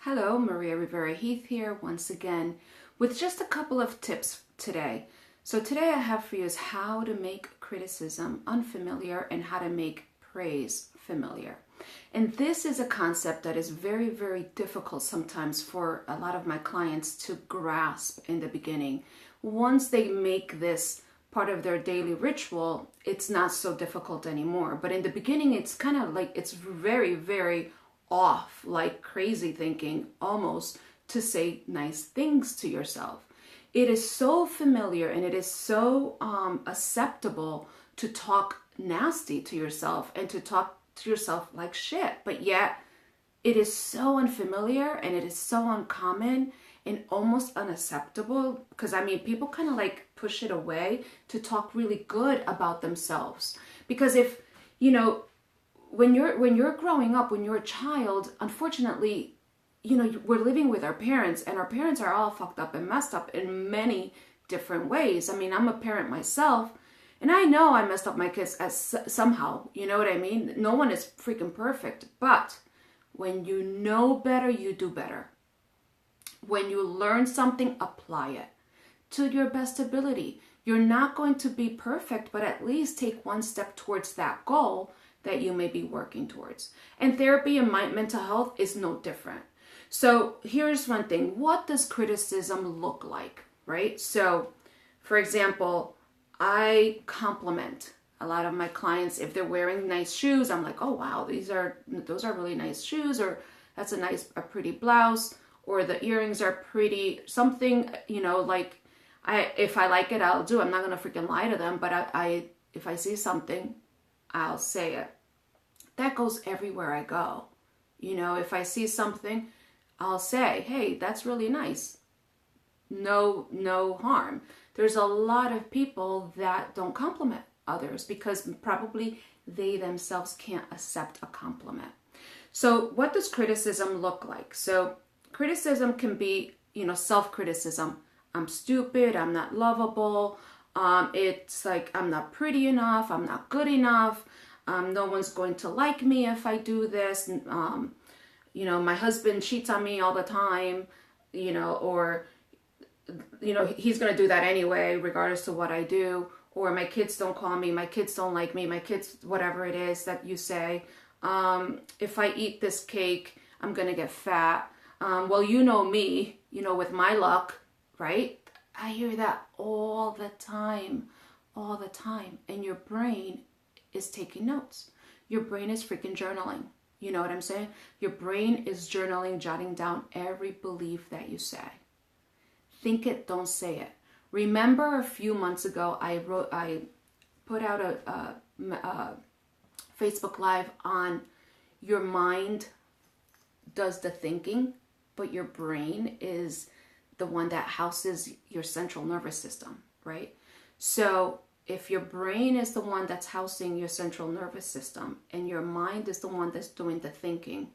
Hello, Maria Rivera Heath here once again with just a couple of tips today. So today I have for you is how to make criticism unfamiliar and how to make praise familiar. And this is a concept that is very, very difficult sometimes for a lot of my clients to grasp in the beginning. Once they make this part of their daily ritual, it's not so difficult anymore. But in the beginning, it's kind of like it's very, very off, like crazy thinking almost, to say nice things to yourself. It is so familiar and it is so acceptable to talk nasty to yourself and to talk to yourself like shit, but yet it is so unfamiliar and it is so uncommon and almost unacceptable, because I mean people kind of like push it away to talk really good about themselves. Because if you know, when you're growing up, when you're a child, unfortunately, you know, we're living with our parents, and our parents are all fucked up and messed up in many different ways. I mean, I'm a parent myself, and I know I messed up my kids somehow, you know what I mean? No one is freaking perfect, but when you know better, you do better. When you learn something, apply it to your best ability. You're not going to be perfect, but at least take one step towards that goal that you may be working towards. And therapy and mental health is no different. So here's one thing. What does criticism look like, right? So, for example, I compliment a lot of my clients. If they're wearing nice shoes, I'm like, oh wow, those are really nice shoes, or that's a pretty blouse, or the earrings are pretty, something, you know, like if I like it, I'll do. I'm not gonna freaking lie to them, but if I see something, I'll say it. That goes everywhere I go. You know, if I see something, I'll say, hey, that's really nice. No harm. There's a lot of people that don't compliment others because probably they themselves can't accept a compliment. So what does criticism look like? So criticism can be, you know, self-criticism. I'm stupid, I'm not lovable. It's like I'm not pretty enough, I'm not good enough. No one's going to like me if I do this. You know, my husband cheats on me all the time, you know, or, you know, he's going to do that anyway, regardless to what I do. Or my kids don't call me, my kids don't like me, my kids, whatever it is that you say. If I eat this cake, I'm going to get fat. Well, you know me, you know, with my luck, right? I hear that all the time. And your brain is taking notes. Your brain is freaking journaling. You know what I'm saying? Your brain is journaling, jotting down every belief that you say. Think it, don't say it. Remember a few months ago, I put out a Facebook Live on your mind does the thinking, but your brain is the one that houses your central nervous system, right? So if your brain is the one that's housing your central nervous system and your mind is the one that's doing the thinking,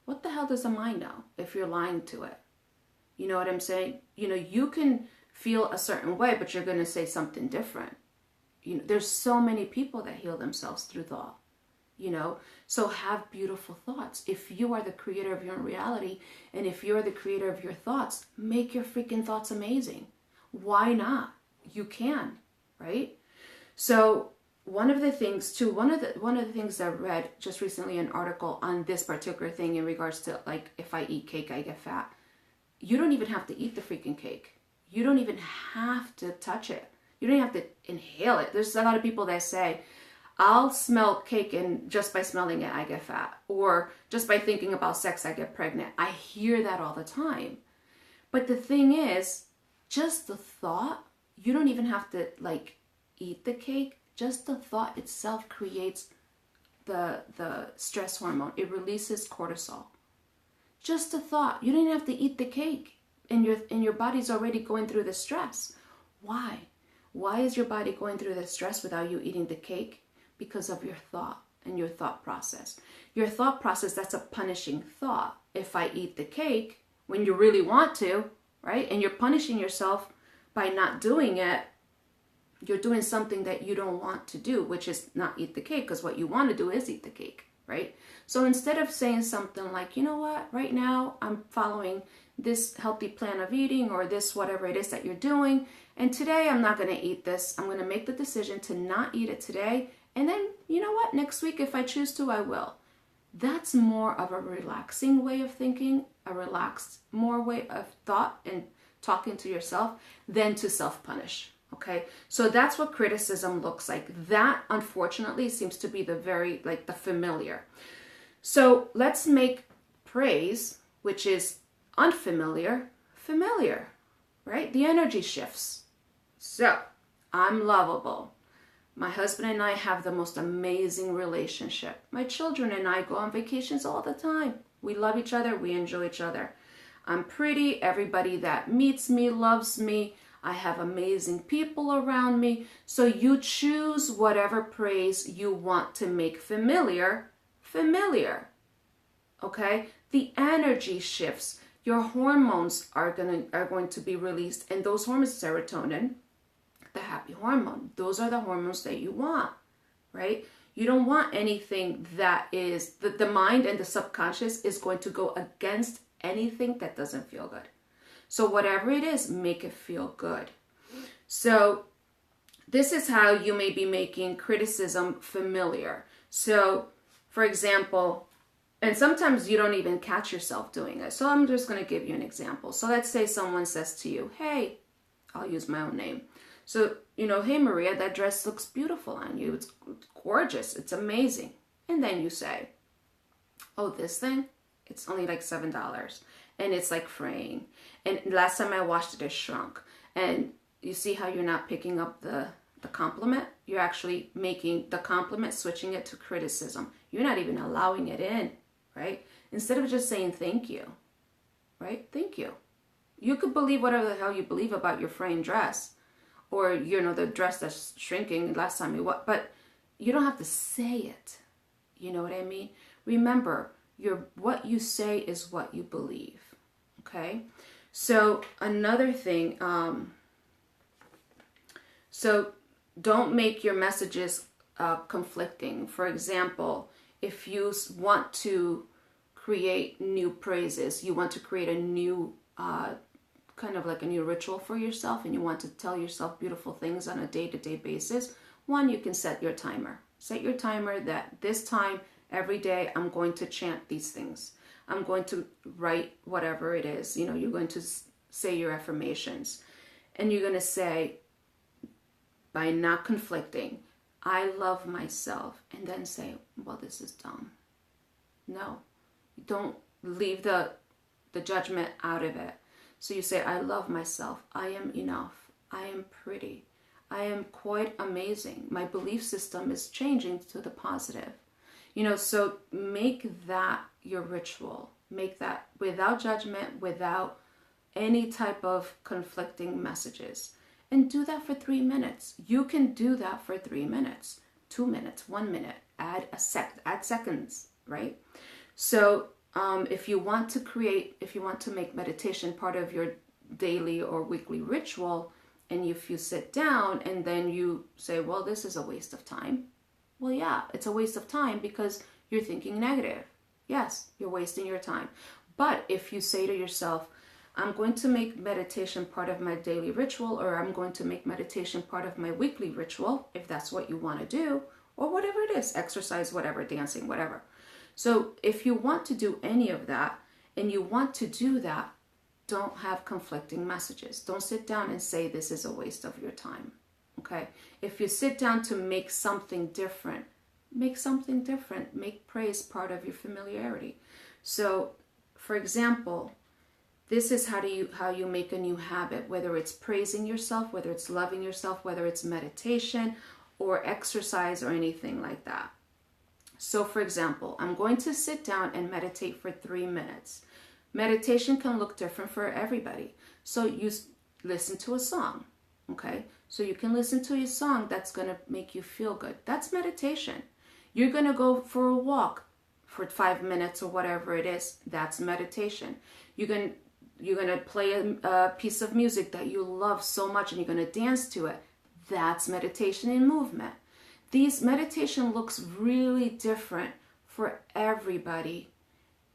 what the hell does the mind know if you're lying to it? You know what I'm saying? You know, you can feel a certain way, but you're going to say something different. You know, there's so many people that heal themselves through thought, you know? So have beautiful thoughts. If you are the creator of your own reality, and if you're the creator of your thoughts, make your freaking thoughts amazing. Why not? You can. Right? So one of the things that I read just recently, an article on this particular thing in regards to, like, if I eat cake, I get fat. You don't even have to eat the freaking cake. You don't even have to touch it. You don't have to inhale it. There's a lot of people that say, I'll smell cake and just by smelling it, I get fat. Or just by thinking about sex, I get pregnant. I hear that all the time. But the thing is, just the thought, you don't even have to like eat the cake. Just the thought itself creates the stress hormone. It releases cortisol. Just the thought. You don't even have to eat the cake, and your body's already going through the stress. Why? Why is your body going through the stress without you eating the cake? Because of your thought and your thought process. Your thought process, that's a punishing thought. If I eat the cake when you really want to, right? And you're punishing yourself by not doing it, you're doing something that you don't want to do, which is not eat the cake, because what you want to do is eat the cake, right? So instead of saying something like, you know what, right now I'm following this healthy plan of eating or this whatever it is that you're doing, and today I'm not going to eat this. I'm going to make the decision to not eat it today, and then you know what, next week if I choose to, I will. That's more of a relaxing way of thinking, a relaxed more way of thought and talking to yourself than to self-punish. Okay, so that's what criticism looks like. That unfortunately seems to be the familiar. So let's make praise, which is unfamiliar, familiar, right? The energy shifts. So I'm lovable. My husband and I have the most amazing relationship. My children and I go on vacations all the time. We love each other. We enjoy each other. I'm pretty. Everybody that meets me loves me. I have amazing people around me. So you choose whatever praise you want to make familiar, familiar. Okay? The energy shifts. Your hormones are going to be released, and those hormones, serotonin, the happy hormone, those are the hormones that you want, right? You don't want anything that is, the mind and the subconscious is going to go against anything that doesn't feel good. So whatever it is, make it feel good. So this is how you may be making criticism familiar. So for example, and sometimes you don't even catch yourself doing it. So I'm just going to give you an example. So let's say someone says to you, hey, I'll use my own name. So, hey, Maria, that dress looks beautiful on you. It's gorgeous. It's amazing. And then you say, oh, this thing, it's only like $7. And it's like fraying. And last time I washed it, it shrunk. And you see how you're not picking up the compliment? You're actually making the compliment, switching it to criticism. You're not even allowing it in, right? Instead of just saying thank you, right? Thank you. You could believe whatever the hell you believe about your fraying dress. Or, the dress that's shrinking last time but you don't have to say it. You know what I mean? Remember, what you say is what you believe. Okay? So another thing, so don't make your messages conflicting. For example, if you want to create new praises, you want to create a new kind of like a new ritual for yourself, and you want to tell yourself beautiful things on a day-to-day basis, one, you can set your timer. Set your timer that this time every day I'm going to chant these things. I'm going to write whatever it is. You're going to say your affirmations, and you're going to say, by not conflicting, I love myself, and then say, well, this is dumb. No, don't leave the judgment out of it. So you say, I love myself. I am enough. I am pretty. I am quite amazing. My belief system is changing to the positive. So make that your ritual. Make that without judgment, without any type of conflicting messages. And do that for 3 minutes. You can do that for 3 minutes, 2 minutes, 1 minute. Add seconds, right? So if you want to make meditation part of your daily or weekly ritual, and if you sit down and then you say, well, this is a waste of time. Well, yeah, it's a waste of time because you're thinking negative. Yes, you're wasting your time. But if you say to yourself, I'm going to make meditation part of my daily ritual, or I'm going to make meditation part of my weekly ritual, if that's what you want to do, or whatever it is, exercise, whatever, dancing, whatever. So if you want to do any of that, and you want to do that, don't have conflicting messages. Don't sit down and say this is a waste of your time, okay? If you sit down to make something different, make something different. Make praise part of your familiarity. So, for example, this is how you make a new habit, whether it's praising yourself, whether it's loving yourself, whether it's meditation or exercise or anything like that. So for example, I'm going to sit down and meditate for 3 minutes. Meditation can look different for everybody. So you listen to a song, okay? So you can listen to a song that's going to make you feel good. That's meditation. You're going to go for a walk for 5 minutes or whatever it is. That's meditation. You're going to play a piece of music that you love so much and you're going to dance to it. That's meditation in movement. These meditation looks really different for everybody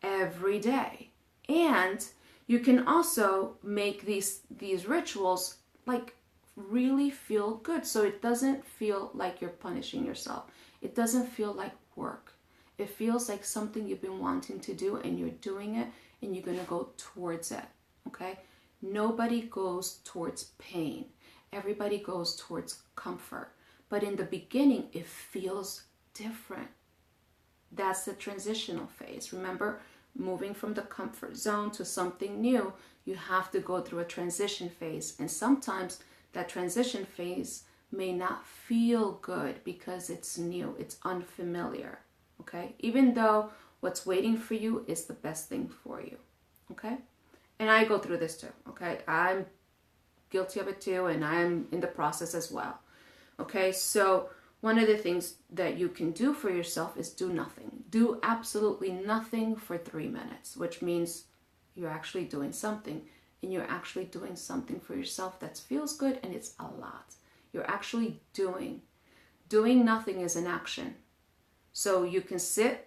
every day. And you can also make these rituals like really feel good, so it doesn't feel like you're punishing yourself. It doesn't feel like work. It feels like something you've been wanting to do, and you're doing it, and you're going to go towards it. Okay? Nobody goes towards pain. Everybody goes towards comfort. But in the beginning, it feels different. That's the transitional phase. Remember, moving from the comfort zone to something new, you have to go through a transition phase. And sometimes that transition phase may not feel good because it's new, it's unfamiliar. Okay? Even though what's waiting for you is the best thing for you. Okay? And I go through this too. Okay? I'm guilty of it too, and I'm in the process as well. Okay? So one of the things that you can do for yourself is do nothing. Do absolutely nothing for 3 minutes, which means you're actually doing something, and you're actually doing something for yourself that feels good, and it's a lot. You're actually doing. Doing nothing is an action. So you can sit,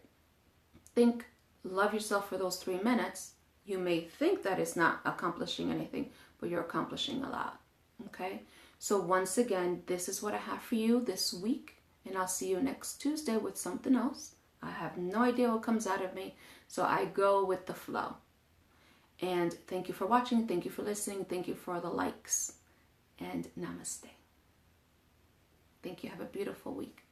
think, love yourself for those 3 minutes. You may think that it's not accomplishing anything, but you're accomplishing a lot. Okay? So once again, this is what I have for you this week, and I'll see you next Tuesday with something else. I have no idea what comes out of me, so I go with the flow. And thank you for watching, thank you for listening, thank you for the likes, and namaste. Thank you. Have a beautiful week.